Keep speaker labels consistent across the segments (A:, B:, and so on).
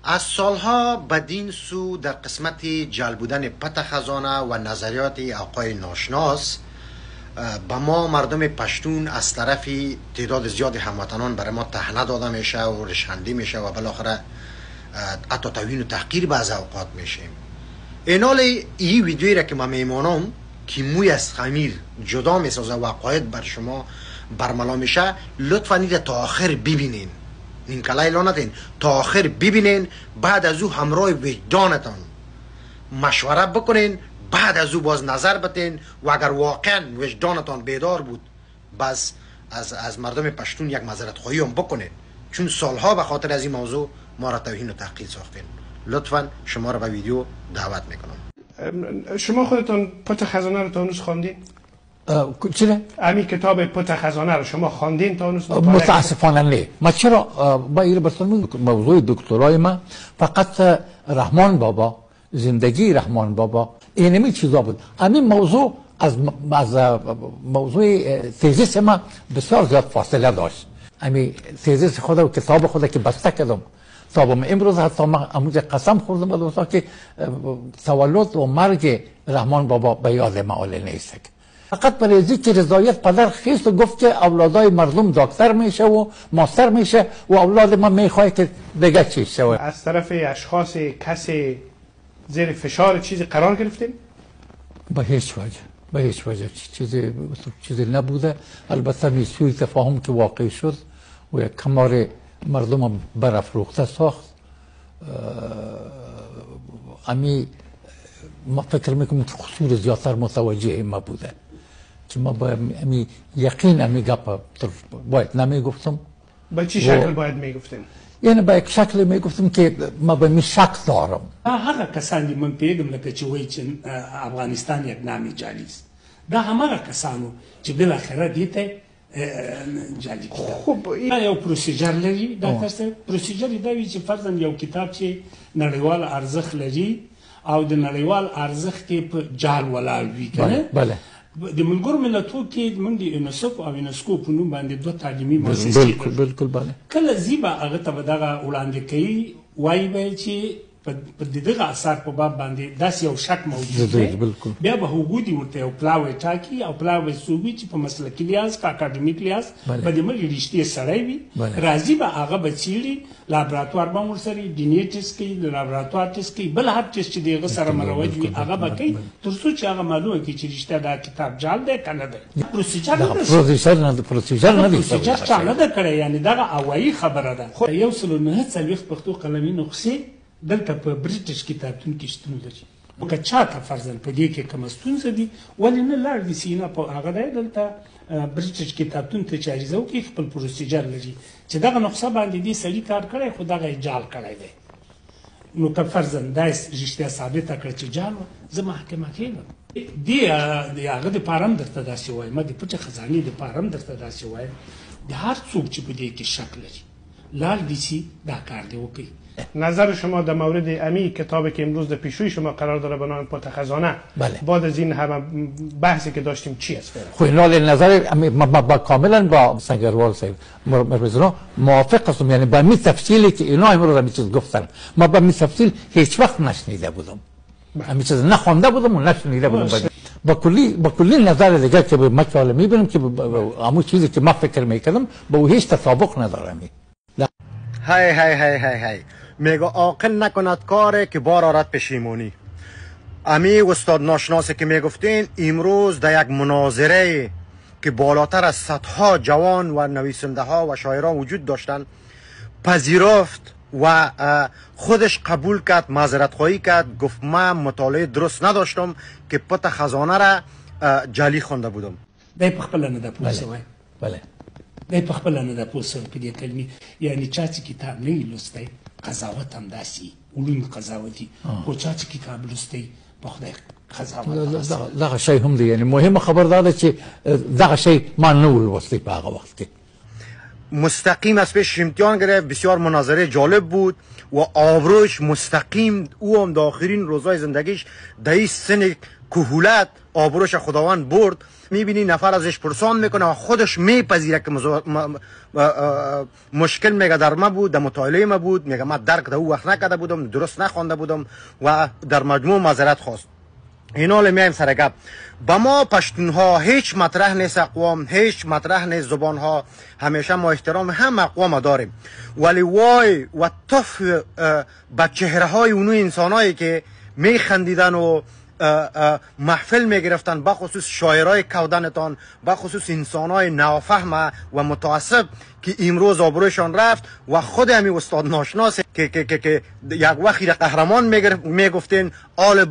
A: از سالها بدین سو در قسمت جلب بودن پت خزانه و نظریات آقای ناشناس به ما مردم پشتون از طرف تعداد زیاد هموطنان برای ما طعنه داده میشه و رشخندی میشه و بالاخره حتی توهین و تحقیر بعض اوقات میشه. اینال این ویدیویی را که ما میمانم که موی از خمیر جدا میسازه و عقاید بر شما برملا میشه، لطفا این تا آخر ببینین، این کلای لانتین تا آخر ببینین، بعد از او همراه وجدانتان مشوره بکنین، بعد از او باز نظر بتین و اگر واقعا وجدانتان بیدار بود بس از مردم پشتون یک معذرت خواهی هم بکنین، چون سالها به خاطر از این موضوع ما را توهین و تحقیر ساختین. لطفا شما را به ویدیو دعوت میکنم.
B: شما خودتان پت خزانه رو تا هنوز خواندین؟
C: چرا؟
B: همین کتاب پت خزانه رو شما خواندین تا هنوز؟
C: متاسفانه نه. ما چرا با این برسون موضوع دکترای ما فقط رحمان بابا، زندگی رحمان بابا، اینمی چیزا بود. همین موضوع از موضوع تزیس ما بسیار زیاد فاصله داشت. همین تزیس خدا و کتاب خدا که بسته کردم صاحب امروز حتی ما امروز قسم خوردم به دوستا که تولد و مرگ رحمان بابا به یاد معالی نیست. فقط برای ذکر رضایت پدر خیست و گفت که اولادای مردم دکتر میشه و ماستر میشه و اولاد ما میخواه که دیگه چیز شوه.
B: از طرف اشخاص کسی زیر فشار چیزی قرار گرفتیم؟
C: به هیچ وجه چیزی نبوده. البته میسوی تفاهم که واقع شد و یک کمار مردم برافروخته ساخت. امی ما فکر میکنم که قصور زیادتر متوجه ما بوده که ما با امی یقین امی گپ باید نمیگفتم.
B: با چی شکل باید میگفتیم؟
C: یعنی با یک شکل میگفتم که ما به می شک دارم.
D: هغه کسان دي من پیغام لکه چې وایي چې افغانستان یک نامي جعلي است. دا همغه کسانو چې بالاخره دې ته جعلي کړه.
B: خب
D: دا یو پروسیجر لري. دا تاسو پروسیجر دا وی چې فرضاً یو کتاب چې نړیوال ارزښت لري او د نړیوال ارزښت کې په جال ولاړ وي کنه.
C: بله.
D: د ملګرو ملتونو کې موږ د یونیسف او یونسکو په نوم باندې دوه تعلیمي مؤسسې
C: بالکل بله.
D: کله زیبا هغه ته دغه وړاندې کوي وایي به چې په دغه اثر په باب باندې داسې یو شک موجود دی. بیا به حقوق دي ورته یو پلاوی ټاکي او پلاوی څوک چې په مسلکي لحاظ په اکاډمیک لحاظ به د ملي رښتې سړی وي راځي به هغه به څېړي، لابراتوار به ورسره ډي ان اې ټسټ کوي، د لابراتوار ټسټ کوي، بل هر ټسټ چې د هغه سره مروج وي هغه به کوي تر څو چې هغه معلومه کړي چې رښتیا دا کتاب جعل دی که نه دی. پروسیجر چا نه ده کړی، یعنې دغه هوایي خبره ده. 109 پښتو قلمي نسخې دلته په بریټیش کتابتون کې شتون لري. که چاته فرضاً په دې کې کومه ستونزه دي ولې نه لاړ دي سینا په هغه دی دلته بریټیش کتابتون ته چې عریضه وکړي خپل پروسیجر لري چې دغه نسخه باندې دې سړي کار کړی خو دغه یې جعل کړی دی. نو که فرضاً دا رښتیا ثابته کړه چې جعل وه زه محکمه کېږم. دې هغه دپاره هم درته داسې وایم، د پټې خزانې دپاره هم درته داسې وایم د هر څوک چې په دې کې شک لري لاړ دې سي دا کار دې وکړي.
B: نظر شما در مورد امی کتابی که امروز در پیشوی شما قرار داره به نام پت خزانه
C: بله.
B: بعد از این همه بحثی که داشتیم چی است؟
C: خب نظر ما کاملا با سنگروال صاحب مرزنا موافق هستم، یعنی با می تفصیلی که اینا امروز می چیز گفتن ما با می تفصیل هیچ وقت نشنیده بودم، می چیز نخوانده بودم و نشنیده بودم. با کلی نظر دیگر که به مکتوب میبینم که همون چیزی که ما فکر میکردم با او هیچ تطابق نداره.
A: های میگه عاقل نکند کاری که بار آرد پشیمانی. امی استاد ناشناسی که میگفتین امروز در یک مناظره که بالاتر از صدها جوان و نویسنده ها و شاعران وجود داشتن پذیرفت و خودش قبول کرد، معذرت خواهی کرد، گفت من مطالعه درست نداشتم که پت خزانه را جعلی خوانده بودم.
D: دی پخپله نه ده پوه سوی.
C: بله.
D: دی پخپله نه ده پوه سوی په دې کلمې. یعنی چا چې کتاب نه وي لوستی قضاوت هم داسې علوم قضاوتي، خو چا چې کتاب لوستی په خدای قضاوت
C: دغه شی هم دی. یعنی مهمه خبر دا ده چې دغه شی ما نه ولوستی په هغه وخت کې.
A: مستقیم از پیش امتحان گرفت، بسیار مناظره جالب بود و آبروش مستقیم او هم در آخرین روزای زندگیش در این سن کهولت آبروش خداوند برد میبینی نفر ازش پرسان میکنه و خودش میپذیره که مشکل میگه در ما بود، در مطالعه ما بود، میگه من درک در او وقت نکرده بودم، درست نخوانده بودم و در مجموع معذرت خواست. اینا میایم سر گپ. با ما پشتونها هیچ مطرح نیست اقوام، هیچ مطرح نیست زبان ها، همیشه ما احترام هم اقوام داریم، ولی وای و تف به چهره های اونو انسانایی که میخندیدن و محفل میگرفتن، بخصوص شاعرای کودنتان، بخصوص انسانای نافهم و متعصب که امروز آبروشان رفت و خود همی استاد ناشناس که یک وقتی قهرمان میگفتین آل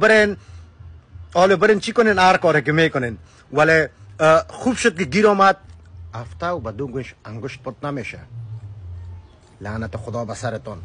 A: برین چی کنین، هر کاری که میکنین، ولی خوب شد که گیر آمد هفته و به دو انگشت پت نمیشه. لعنت خدا به سرتان.